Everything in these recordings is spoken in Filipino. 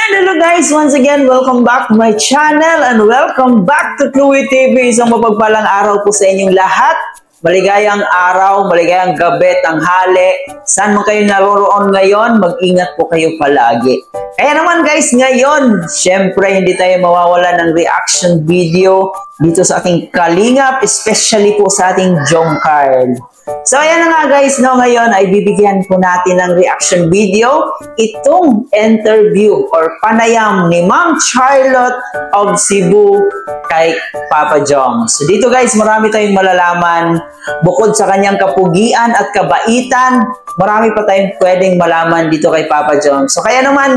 Hello guys! Once again, welcome back to my channel and welcome back to Chloe TV. Isang mapagpalang araw po sa inyong lahat. Maligayang araw, maligayang gabi, tanghali. Saan mo kayo naroroon ngayon, mag-ingat po kayo palagi. Kaya naman guys, ngayon, syempre hindi tayo mawawala ng reaction video dito sa ating kalingap, especially po sa ating Jongcarl. So ayan na nga guys, no, ngayon ay bibigyan po natin ng reaction video itong interview or panayam ni Ma'am Charlotte of Cebu kay Papa Jong. So dito guys, marami tayong malalaman bukod sa kanyang kapugian at kabaitan. Marami pa tayong pwedeng malaman dito kay Papa Jong. So kaya naman,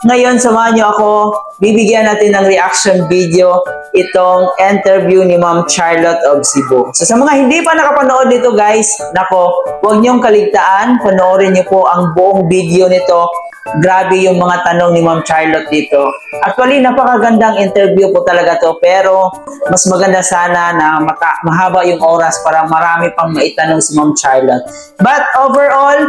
ngayon samahan niyo ako, bibigyan natin ng reaction video itong interview ni Ma'am Charlotte of Cebu. So sa mga hindi pa nakapanood nito guys, nako, huwag niyong kaligtaan, panoorin niyo po ang buong video nito. Grabe yung mga tanong ni Ma'am Charlotte dito. Actually, napakagandang interview po talaga to, pero mas maganda sana na mahaba yung oras para marami pang maitanong si Ma'am Charlotte. But overall,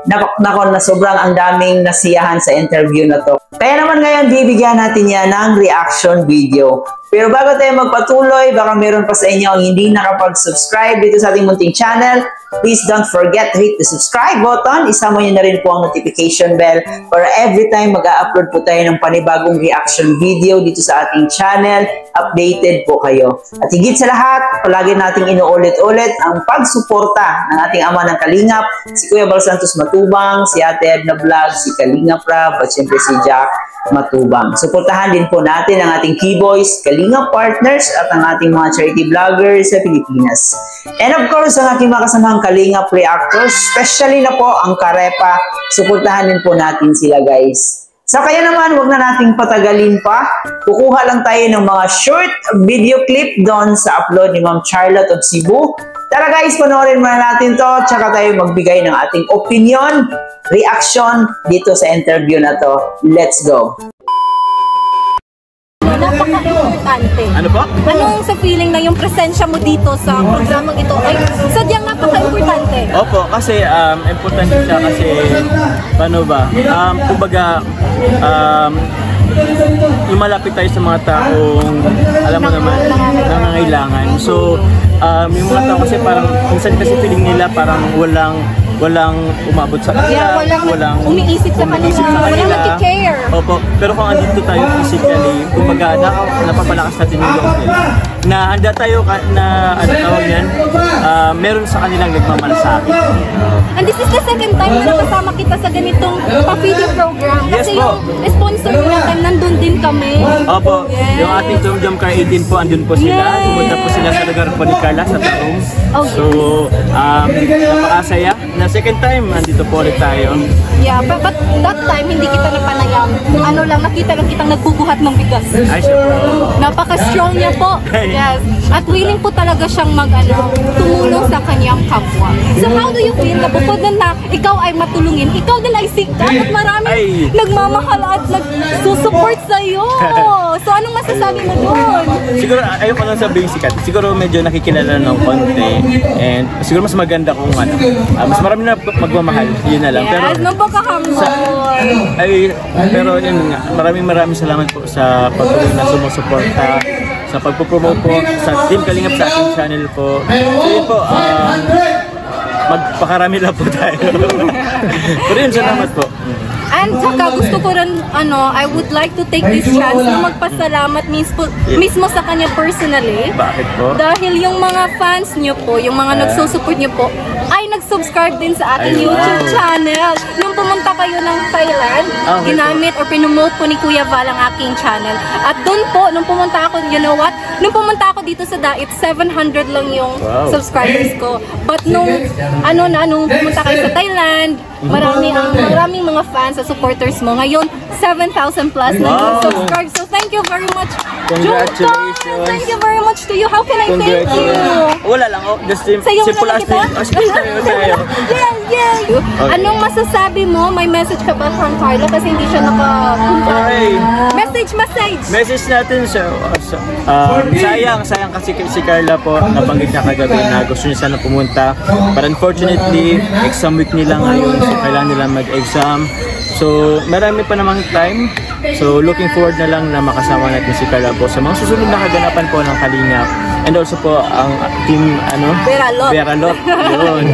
nako, na sobrang ang daming nasiyahan sa interview na to. Kaya naman ngayon, bibigyan natin yan ng reaction video. Pero bago tayo magpatuloy, baka meron pa sa inyo ang hindi nakapag-subscribe dito sa ating munting channel. Please don't forget to hit the subscribe button. Isama nyo na rin po ang notification bell para every time mag-upload po tayo ng panibagong reaction video dito sa ating channel, updated po kayo. At higit sa lahat, palagi nating inuulit-ulit ang pagsuporta ng ating ama ng Kalingap, si Kuya Bal Santos Matubang, si Ate Edna Vlog, si Kalingap Rab, at siyempre si Jack Matubang. Suportahan din po natin ang ating Keyboys, Kalingap Partners at ang ating mga charity vloggers sa Pilipinas. And of course, ang aking mga kasamahang Kalingap Reactors, especially na po ang Karepa, suportahan din po natin sila guys. So kaya naman, huwag na nating patagalin pa. Kukuha lang tayo ng mga short video clip doon sa upload ni Ma'am Charlotte of Cebu. Tara guys, panoorin muna natin to, tsaka tayo magbigay ng ating opinion, reaction dito sa interview na to. Let's go! Napaka-importante. Ano po? Anong sa feeling na yung presensya mo dito sa programang ito ay sadyang napaka-importante? Opo, kasi importante siya kasi paano ba? Kumbaga lumalapit tayo sa mga taong alam mo naman, nangangailangan. So, yung mga tao kasi parang minsan kasi feeling nila parang walang umabot sa kanila, walang umiisip sa kanila, walang nag-care. Opo, pero kung andito tayo physically, kumbaga napapalakas natin yung loob nila. Na handa tayo na ano tawag yan, meron sa kanilang nagmamalasakit. And this is the second time na nakasama kita sa ganitong pa-feeding program. Kasi yes, yung sponsor natin, nandun din kami. Opo, yes. Yung ating Jongcarl 18 po, andun po sila. Yes. Pumunta po sila sa lugar po ni Carla sa Taong. Okay. So, napakasaya. Na second time, andito po ulit tayo. Yeah, but that time, hindi kita napanayam. Ano lang, nakita lang kitang nagbubuhat ng bigas. Ay, siya po. Napaka-strong niya po. Yes. At willing po talaga siyang tumulong sa kanyang kapwa. So how do you feel na bukod na ikaw ay matulungin, ikaw din ay sikat at marami nagmamahal at nagsusupport sa'yo. So anong masasabi mo doon? Siguro, ayoko lang sabihin sikat. Siguro medyo nakikilala ng konti. And siguro mas maganda kung mas marami na magmamahal. Yun na lang. Yes, pero yun nga, maraming salamat po sa patuloy na sumusuporta sa pagpupromote po sa Team Kalingap sa ating channel po. So yun po, magpakarami lang po tayo. Pero yun, salamat po. And saka gusto ko rin, I would like to take this chance na magpasalamat mismo sa kanya personally. Bakit po? Dahil yung mga fans niyo po, yung mga nagsusupport niyo po, ay nag-subscribe din sa ating YouTube channel. Nung pumunta kayo ng Thailand, ginamit or pinumote po ni Kuya Val ang aking channel. At doon po, nung pumunta ako, you know what? Nung pumunta ako dito sa Dait, 700 lang yung subscribers ko. But nung pumunta kayo sa Thailand, maraming mga fans at supporters mo. Ngayon, 7,000 plus na yung subscribe. So thank you very much. Congratulations. Thank you very much to you. How can I thank you? Wala lang. Just simple as tayo. Yeah. Anong masasabi mo? May message ka ba from Carla kasi hindi siya nakapunta? Message natin siya. Sayang kasi si Carla po, nabanggit niya kagabi na gusto niya sana pumunta. But unfortunately, exam week nila ngayon. So kailangan nila mag-exam. So marami pa namang time So looking forward na lang na makasama natin si Carla po sa mga susunod na kaganapan po ng Kalingap. And also po ang team Veralot. Yun.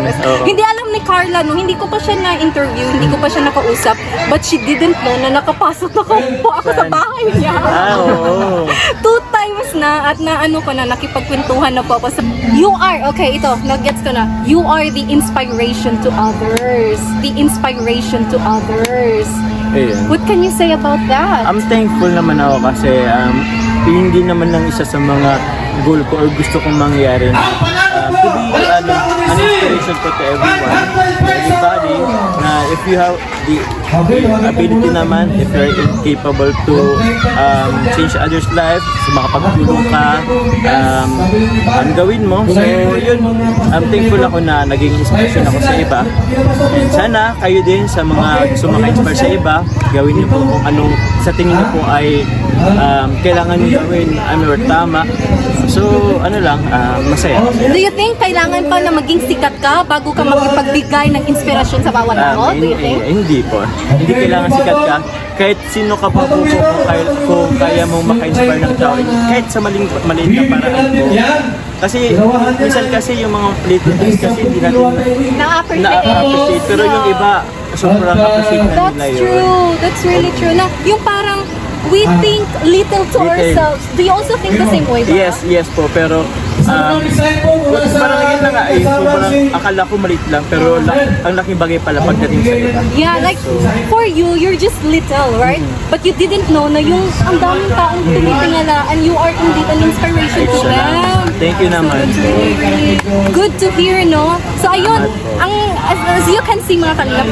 Hindi alam ni Carla, no, hindi ko pa siya na-interview, hindi ko pa siya nakausap, but she didn't know na nakapasok na po ako sa bahay niya. Oo. 2 times na at naano ko na, nakipagkwentuhan na po ako sa... You are, okay, ito, nag-gets ko na. You are the inspiration to others. The inspiration to others. Ayun. What can you say about that? I'm thankful naman ako kasi yun din naman ng isa sa mga goal ko or gusto kong mangyari to be an inspiration to everyone, everybody, na if you have the ability naman, if you're capable to change others' life, so makapagtulong ka, ang gawin mo. So yun, I'm thankful ako na naging inspiration ako sa iba. And sana kayo din sa mga gusto maka-inspire sa iba, gawin niyo po kung anong sa tingin niyo po ay kailangan niyo gawin, or tama. So ano lang, masaya. Do you think kailangan pa na maging sikat ka bago ka makipagbigay ng inspirasyon sa bawat tao? Do you think? Hindi po. Hindi kailangan sikat ka. Kahit sino ka pa po kung kaya mong maka-inspire ng tao, kahit sa maliit na paraan po. Kasi minsan kasi yung mga politicians kasi hindi natin na-appreciate. Pero yung iba, sobrang appreciate na nila yun. That's true. That's really true. Na yung parang we think little to ourselves. Do you also think the same way ba? Yes po. Pero parang yun na nga sobrang akala ko maliit lang, pero ang laking bagay pala pagdating sa iba. Yeah, like for you, you're just little, right? But you didn't know na yung ang daming taong tumitingala and you are indeed an inspiration to them. Thank you naman. So it's really good to hear, no? So ayun, as you can see mga kalingap,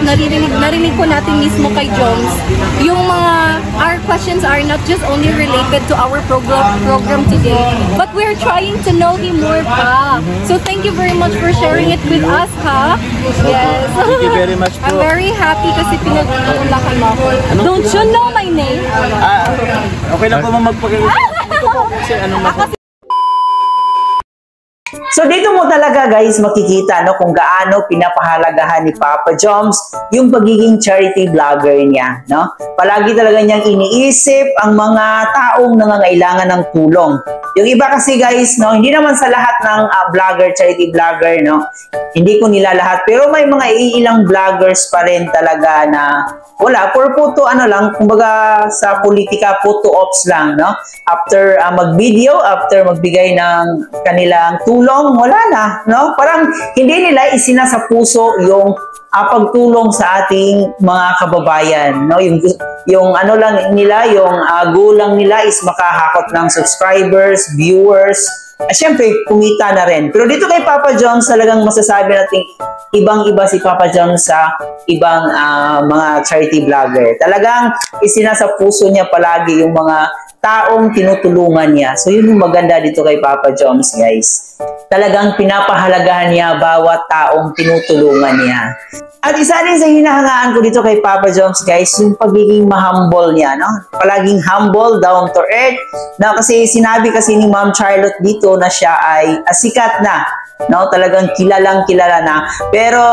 narinig po natin mismo kay Jones, yung our questions are not just only related to our program today, but we're trying to know him more pa. So thank you very much for sharing it with us, ha? Yes. Thank you very much po. I'm very happy kasi pinag-uulakan mo ako. Don't you know my name? Okay lang po magpakita. Kasi So dito mo talaga guys makikita no kung gaano pinapahalagahan ni Papa Joms yung pagiging charity vlogger niya, no? Palagi talaga niyang iniisip ang mga taong nangangailangan ng tulong. Yung iba kasi guys, no, hindi naman sa lahat ng vlogger, charity vlogger, no. Hindi ko nila lahat, pero may mga iilang vloggers pa rin talaga na wala, for photo lang, kumbaga sa politika, photo ops lang, no? After mag-video, after magbigay ng kanilang tulong, wala na, no? Parang hindi nila isinasa puso yung pagtulong sa ating mga kababayan, no? Yung lang nila, yung goal lang nila is makahakot ng subscribers, viewers, syempre, kumita na rin. Pero dito kay Papa Joms, talagang masasabi natin ibang-iba si Papa Joms sa ibang mga charity vlogger. Talagang isinasa puso niya palagi yung mga taong tinutulungan niya. So, yun yung maganda dito kay Papa Joms, guys. Talagang pinapahalagahan niya bawat taong tinutulungan niya. At isa rin sa hinahangaan ko dito kay Papa Joms, guys, yung pagiging ma-humble niya, no? Palaging humble, down to earth. Na kasi sinabi kasi ni Ma'am Charlotte dito na siya ay sikat na, no? Talagang kilalang-kilala na. Pero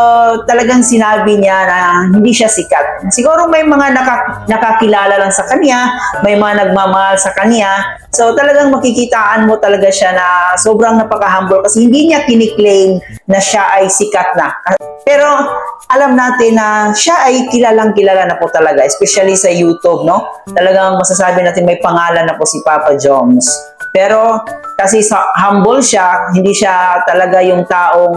talagang sinabi niya na hindi siya sikat. Siguro may mga nakakilala lang sa kanya, may mga nagmamahal sa kanya. So talagang makikitaan mo talaga siya na sobrang napaka-humble kasi hindi niya kiniklaim na siya ay sikat na. Pero alam natin na siya ay kilalang-kilala na po talaga, especially sa YouTube, no? Talagang masasabi natin may pangalan na po si Papa Joms. Pero kasi humble siya, hindi siya talaga yung taong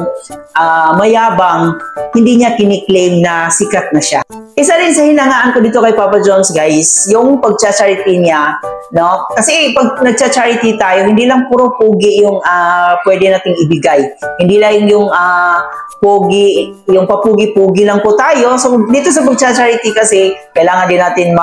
mayabang, hindi niya kiniklaim na sikat na siya. Isa rin sa hinangaan ko dito kay Papa Joms, guys, yung pagcha-charity niya, no? Kasi pag nagcha-charity tayo, hindi lang puro pogi yung pwede nating ibigay. Hindi lang yung pogi, yung papugi-pugi lang po tayo. So dito sa pagcha-charity kasi kailangan din natin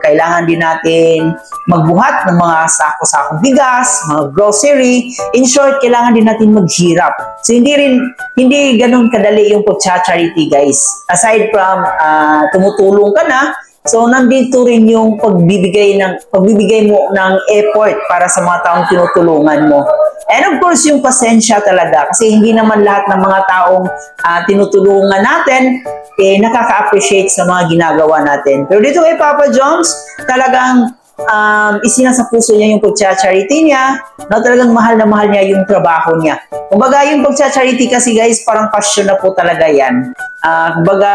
kailangan din natin magbuhat ng mga sako-sakong bigas, mga grocery. In short, kailangan din natin maghirap. So hindi ganun kadali yung pagcha-charity, guys. Aside from tumutulong ka na, so nandito rin yung pagbibigay mo ng effort para sa mga taong tinutulungan mo. And of course, yung pasensya talaga kasi hindi naman lahat ng mga taong tinutulungan natin nakaka-appreciate sa mga ginagawa natin. Pero dito kay Papa Joms, talagang isinasa puso niya yung pagcha-charity niya, no? Talagang mahal na mahal niya yung trabaho niya. Kumbaga, yung pagcha-charity kasi guys, parang passion na po talaga yan. Kumbaga,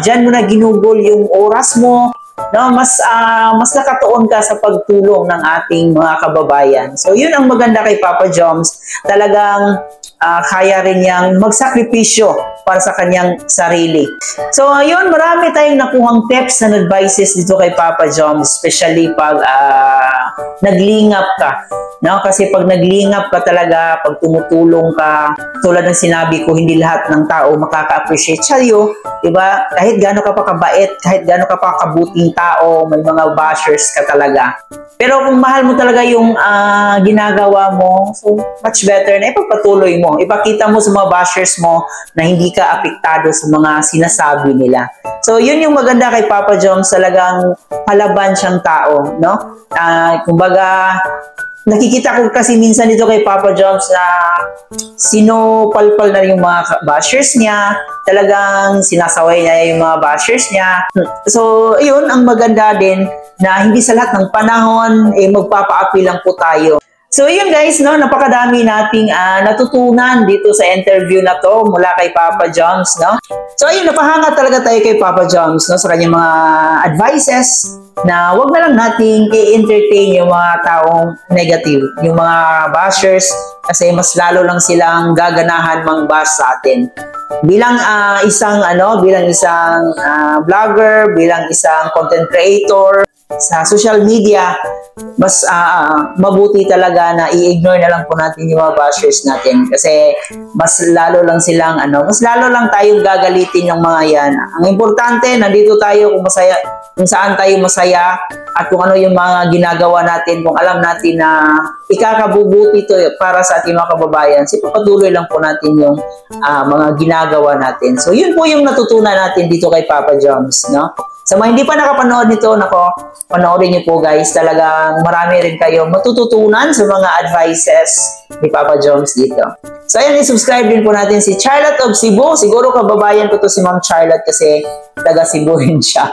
dyan mo na ginugol yung oras mo, no? Mas nakatuon ka sa pagtulong ng ating mga kababayan. So, yun ang maganda kay Papa Joms. Talagang kaya rin niyang magsakripisyo para sa kanyang sarili. So, ayun, marami tayong nakuhang tips and advices dito kay Papa Joms, especially pag naglingap ka. No? Kasi pag naglingap ka talaga, pag tumutulong ka, tulad ng sinabi ko, hindi lahat ng tao makaka-appreciate sa'yo. Diba? Kahit gaano ka pa kabait, kahit gaano ka pa kabuting tao, may mga bashers ka talaga. Pero kung mahal mo talaga yung ginagawa mo, so much better na ipagpatuloy mo. Ipakita mo sa mga bashers mo na hindi ka apektado sa mga sinasabi nila. So, yun yung maganda kay Papa Joms, talagang palaban siyang tao, no? Kumbaga, nakikita ko kasi minsan dito kay Papa Joms na sinopalpal na yung mga bashers niya, talagang sinasaway niya yung mga bashers niya. So, yun, ang maganda din na hindi sa lahat ng panahon, magpapa-appeal lang po tayo. So, yun guys, no, napakadami nating natutunan dito sa interview na to mula kay Papa Joms, no? So, ayun, napahanga talaga tayo kay Papa Joms, no, sa kanyang mga advices na wag na lang nating i-entertain yung mga taong negative, yung mga bashers, kasi mas lalo lang silang gaganahan mang-bash sa atin. Bilang isang vlogger, bilang isang content creator sa social media, mas mabuti talaga na i-ignore na lang po natin yung mga bashers natin, kasi mas lalo lang silang mas lalo lang tayong gagalitin ng mga yan. Ang importante, nandito tayo kung masaya, kung saan tayo masaya, at kung ano yung mga ginagawa natin, kung alam natin na ikakabubuti ito para sa ating mga kababayan, patuloy lang po natin yung mga ginagawa natin. So, yun po yung natutunan natin dito kay Papa Joms, no? Sa mga hindi pa nakapanood nito, panoorin niyo po guys. Talagang marami rin kayo matututunan sa mga advices ni Papa Joms dito. So, ayan, i-subscribe din po natin si Charlotte of Cebu. Siguro kababayan ko to si Ma'am Charlotte kasi taga Cebu rin siya.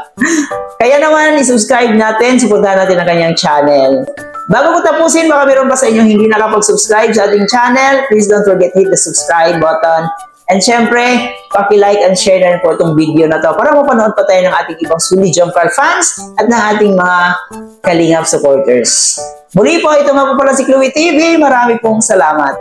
Kaya naman, i-subscribe natin, supportahan natin ang kanyang channel. Bago ko tapusin, baka meron pa sa inyo hindi nakapag-subscribe sa ating channel, please don't forget to hit the subscribe button. And syempre, paki-like and share na rin po itong video na to para mapanood pa tayo ng ating ibang Sully Jumper fans at ng ating mga Kalingap supporters. Muli po, ito nga po pala si Chloe TV. Marami pong salamat.